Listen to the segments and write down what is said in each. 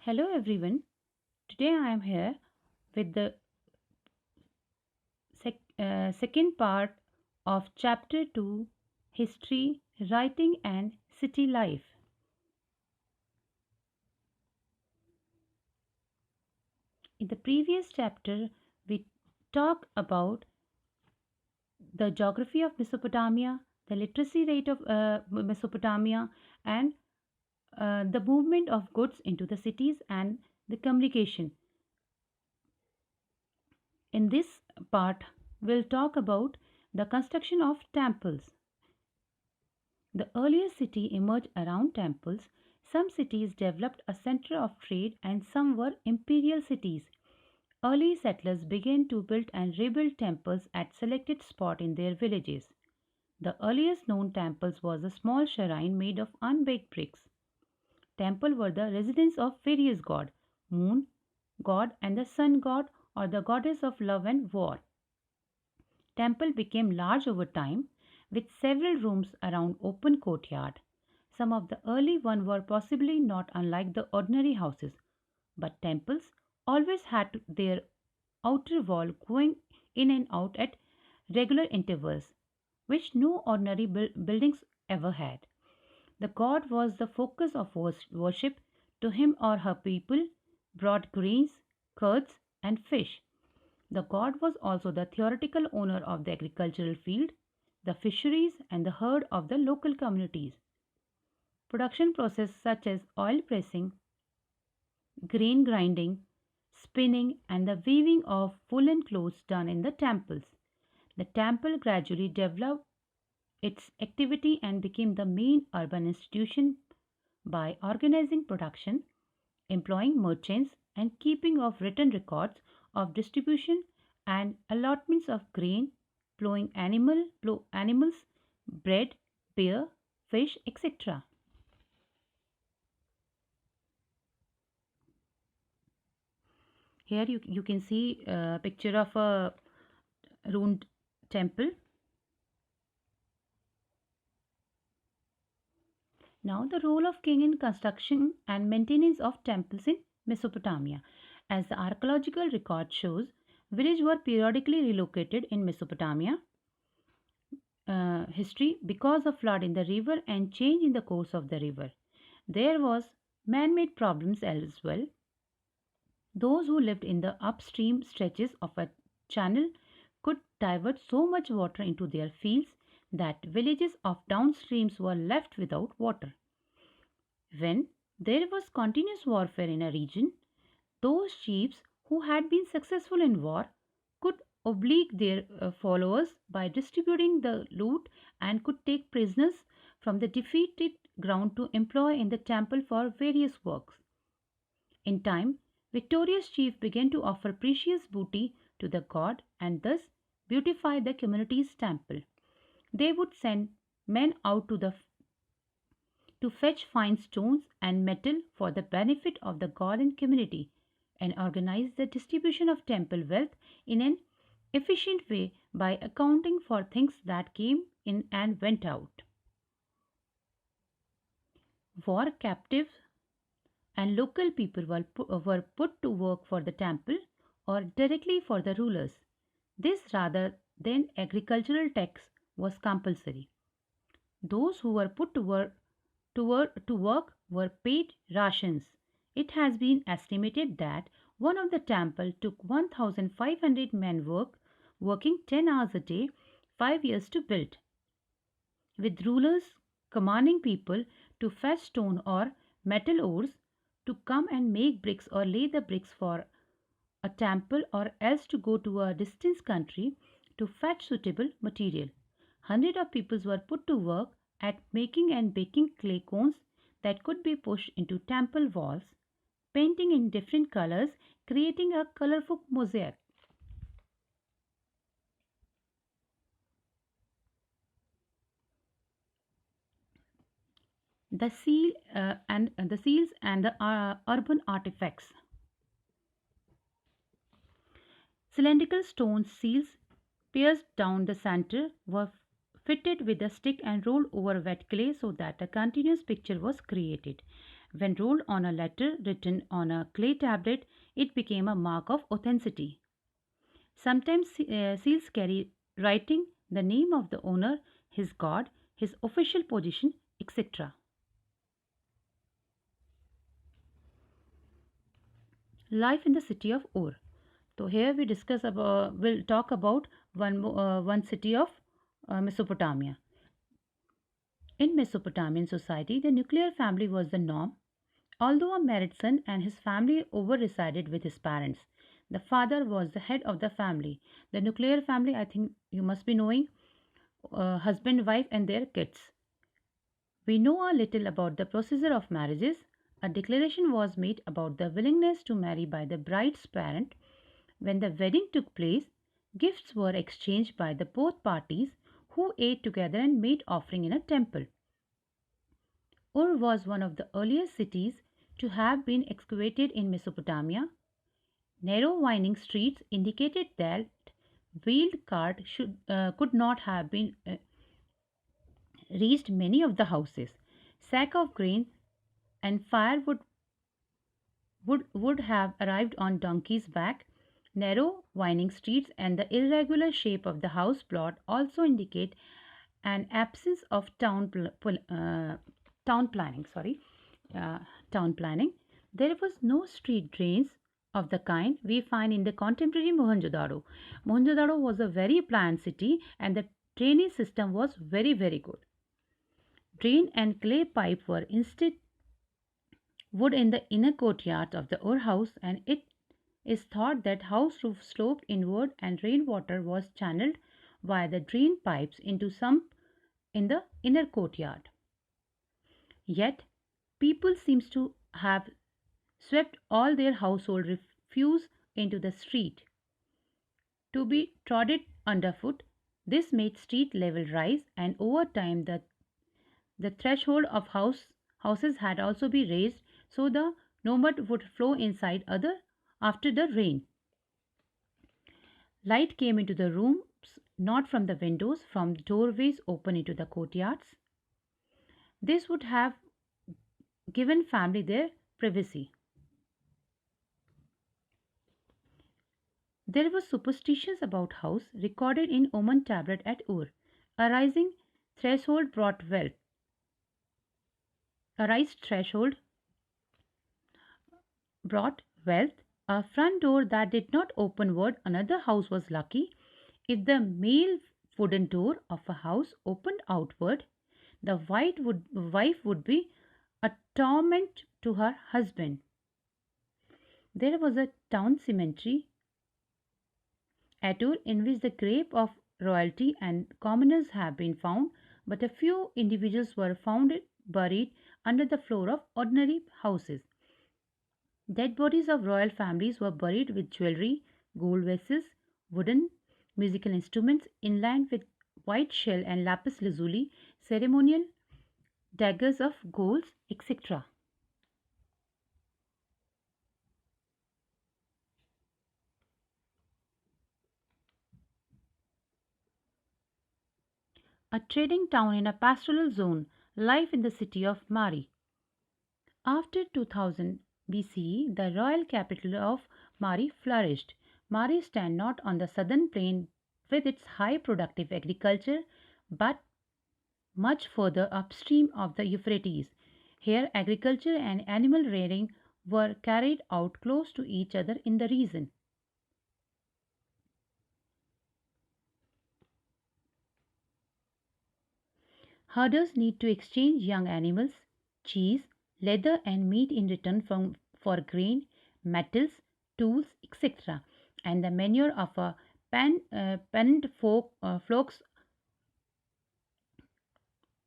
Hello everyone. Today I am here with the second part of Chapter 2, History, Writing and City Life. In the previous chapter, we talked about the geography of Mesopotamia, the literacy rate of Mesopotamia, and the movement of goods into the cities and the communication. In this part, we'll talk about the construction of temples. The earliest city emerged around temples. Some cities developed a center of trade and some were imperial cities. Early settlers began to build and rebuild temples at selected spots in their villages. The earliest known temples was a small shrine made of unbaked bricks. Temples were the residence of various gods, moon god and the sun god or the goddess of love and war. Temple became large over time with several rooms around open courtyard. Some of the early ones were possibly not unlike the ordinary houses, but temples always had their outer wall going in and out at regular intervals, which no ordinary buildings ever had. The god was the focus of worship. To him or her people brought grains, curds, and fish. The god was also the theoretical owner of the agricultural field, the fisheries, and the herd of the local communities. Production processes such as oil pressing, grain grinding, spinning, and the weaving of woolen clothes done in the temples. The temple gradually developed its activity and became the main urban institution by organizing production, employing merchants, and keeping of written records of distribution and allotments of grain, animals, bread, beer, fish, etc. Here you can see a picture of a ruined temple. Now the role of king in construction and maintenance of temples in Mesopotamia. As the archaeological record shows, villages were periodically relocated in Mesopotamia history because of flood in the river and change in the course of the river. There was man-made problems as well. Those who lived in the upstream stretches of a channel could divert so much water into their fields that villages of downstreams were left without water. When there was continuous warfare in a region, those chiefs who had been successful in war could oblige their followers by distributing the loot and could take prisoners from the defeated ground to employ in the temple for various works. In time, victorious chief began to offer precious booty to the god and thus beautify the community's temple. They would send men out to fetch fine stones and metal for the benefit of the god and community and organize the distribution of temple wealth in an efficient way by accounting for things that came in and went out. War captives and local people were put to work for the temple or directly for the rulers. This rather than agricultural tax was compulsory. Those who were put to work were paid rations. It has been estimated that one of the temple took 1,500 men working 10 hours a day, 5 years to build, with rulers commanding people to fetch stone or metal ores to come and make bricks or lay the bricks for a temple or else to go to a distant country to fetch suitable material. Hundreds of people were put to work at making and baking clay cones that could be pushed into temple walls, painting in different colors, creating a colorful mosaic. The seals and the urban artifacts. Cylindrical stone seals pierced down the center were fitted with a stick and rolled over wet clay so that a continuous picture was created. When rolled on a letter written on a clay tablet, it became a mark of authenticity. Sometimes seals carry writing, the name of the owner, his god, his official position, etc. Life in the city of Ur. So here we'll talk about one city of Mesopotamia. In Mesopotamian society, the nuclear family was the norm. Although a married son and his family over resided with his parents, the father was the head of the family. The nuclear family, I think you must be knowing, husband, wife, and their kids. We know a little about the procedure of marriages. A declaration was made about the willingness to marry by the bride's parent. When the wedding took place, gifts were exchanged by the both parties who ate together and made offering in a temple. Ur was one of the earliest cities to have been excavated in Mesopotamia. Narrow winding streets indicated that wheeled cart could not have been reached many of the houses. Sack of grain and firewood would have arrived on donkey's back. Narrow winding streets and the irregular shape of the house plot also indicate an absence of town planning. Uh, Town planning. There was no street drains of the kind we find in the contemporary Mohenjo-daro. Mohenjo-daro was a very planned city, and the drainage system was very good. Drain and clay pipe were instead wood in the inner courtyard of the Ur house, and it is thought that house roof sloped inward and rainwater was channeled via the drain pipes into sump in the inner courtyard. Yet, people seems to have swept all their household refuse into the street to be trodden underfoot. This made street level rise, and over time the threshold of houses had also been raised so the nomad would flow inside other after the rain. Light came into the rooms not from the windows, from doorways open into the courtyards. This would have given family their privacy. There were superstitions about house recorded in Oman tablet at Ur. A rising threshold brought wealth. A rise threshold brought wealth. A front door that did not open word another house was lucky. If the male wooden door of a house opened outward, the wife would be a torment to her husband. There was a town cemetery at Ur in which the grave of royalty and commoners have been found, but a few individuals were found buried under the floor of ordinary houses. Dead bodies of royal families were buried with jewelry, gold vessels, wooden musical instruments inlined with white shell and lapis lazuli, ceremonial daggers of gold, etc. A trading town in a pastoral zone, life in the city of Mari. After 2000 BCE, the royal capital of Mari flourished. Mari stands not on the southern plain with its high productive agriculture, but much further upstream of the Euphrates. Here, agriculture and animal rearing were carried out close to each other in the region. Herders need to exchange young animals, cheese, leather, and meat in return for grain, metals, tools, etc. And the manure of a penned flocks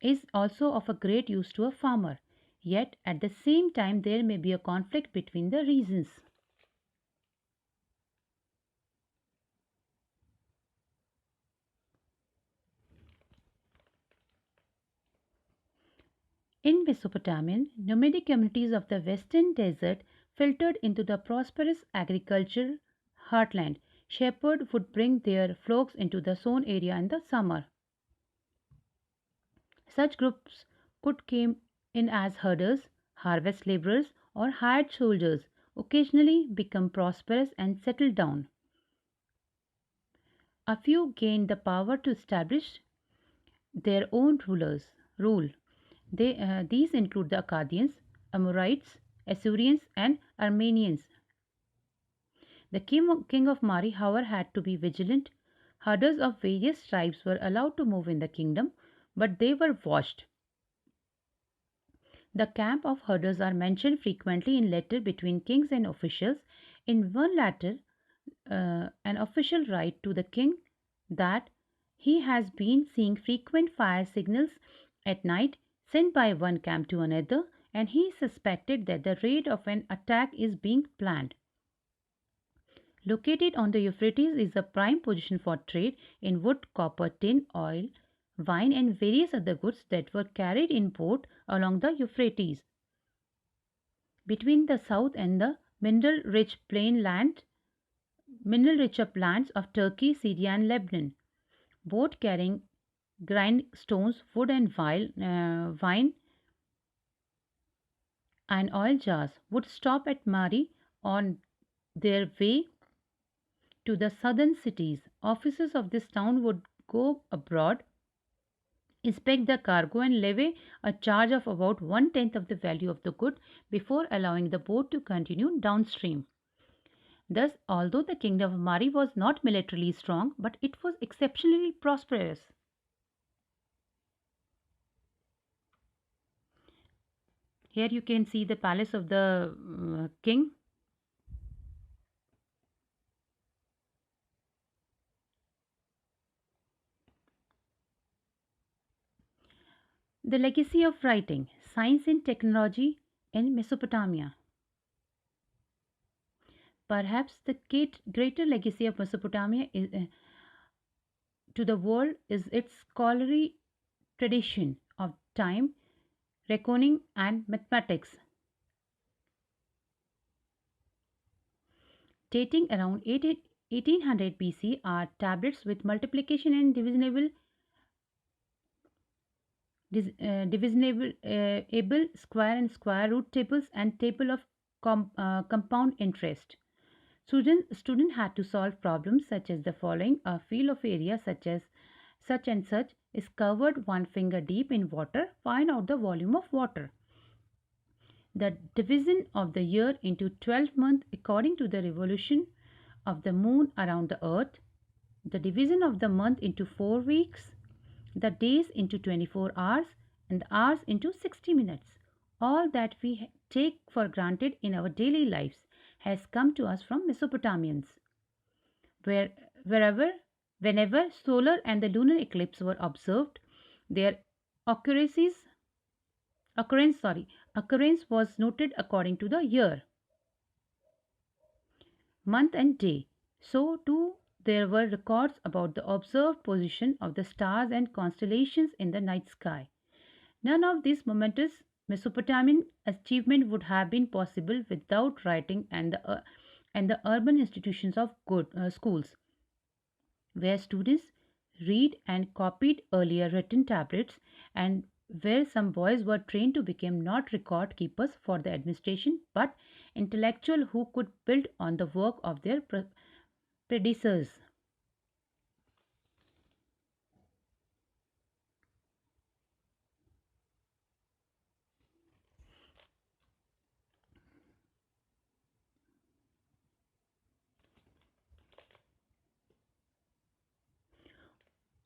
is also of a great use to a farmer. Yet, at the same time, there may be a conflict between the regions. In Mesopotamian, nomadic communities of the western desert filtered into the prosperous agricultural heartland. Shepherds would bring their flocks into the sown area in the summer. Such groups could come in as herders, harvest laborers, or hired soldiers, occasionally become prosperous and settle down. A few gained the power to establish their own rule. These include the Akkadians, Amorites, Assyrians, and Armenians. The king of Mari, however, had to be vigilant. Herders of various tribes were allowed to move in the kingdom, but they were watched. The camp of herders are mentioned frequently in letters between kings and officials. In one letter, an official writes to the king that he has been seeing frequent fire signals at night sent by one camp to another, and he suspected that the raid of an attack is being planned. Located on the Euphrates is a prime position for trade in wood, copper, tin, oil, wine, and various other goods that were carried in boat along the Euphrates. Between the south and the mineral-rich uplands of Turkey, Syria, and Lebanon, boat carrying grindstones, wood, and wine and oil jars would stop at Mari on their way to the southern cities. Officers of this town would go abroad, inspect the cargo, and levy a charge of about one-tenth of the value of the good before allowing the boat to continue downstream. Thus, although the kingdom of Mari was not militarily strong, but it was exceptionally prosperous. Here you can see the palace of the king. The legacy of writing, science and technology in Mesopotamia. Perhaps the greater legacy of Mesopotamia to the world is its scholarly tradition of time, reckoning, and mathematics. Dating around 1800 BC are tablets with multiplication and divisible able square and square root tables and table of compound interest. Student had to solve problems such as the following: a field of area such and such is covered one finger deep in water. Find out the volume of water. The division of the year into 12 months according to the revolution of the moon around the earth. The division of the month into 4 weeks. The days into 24 hours and the hours into 60 minutes. All that we take for granted in our daily lives has come to us from Mesopotamians. Wherever, whenever solar and the lunar eclipse were observed, their occurrences occurrence was noted according to the year, month, and day. So too there were records about the observed position of the stars and constellations in the night sky. None of this momentous Mesopotamian achievement would have been possible without writing and the urban institutions of good schools, where students read and copied earlier written tablets, and where some boys were trained to become not record keepers for the administration but intellectual who could build on the work of their predecessors.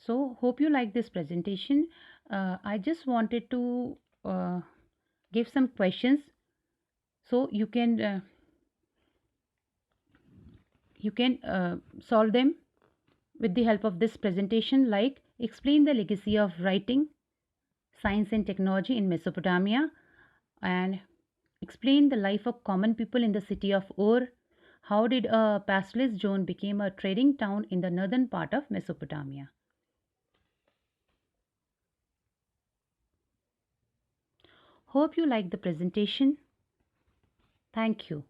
So, hope you like this presentation. I just wanted to give some questions so you can solve them with the help of this presentation, like explain the legacy of writing, science and technology in Mesopotamia, and explain the life of common people in the city of Ur. How did a pastoralist zone become a trading town in the northern part of Mesopotamia? Hope you like the presentation. Thank you.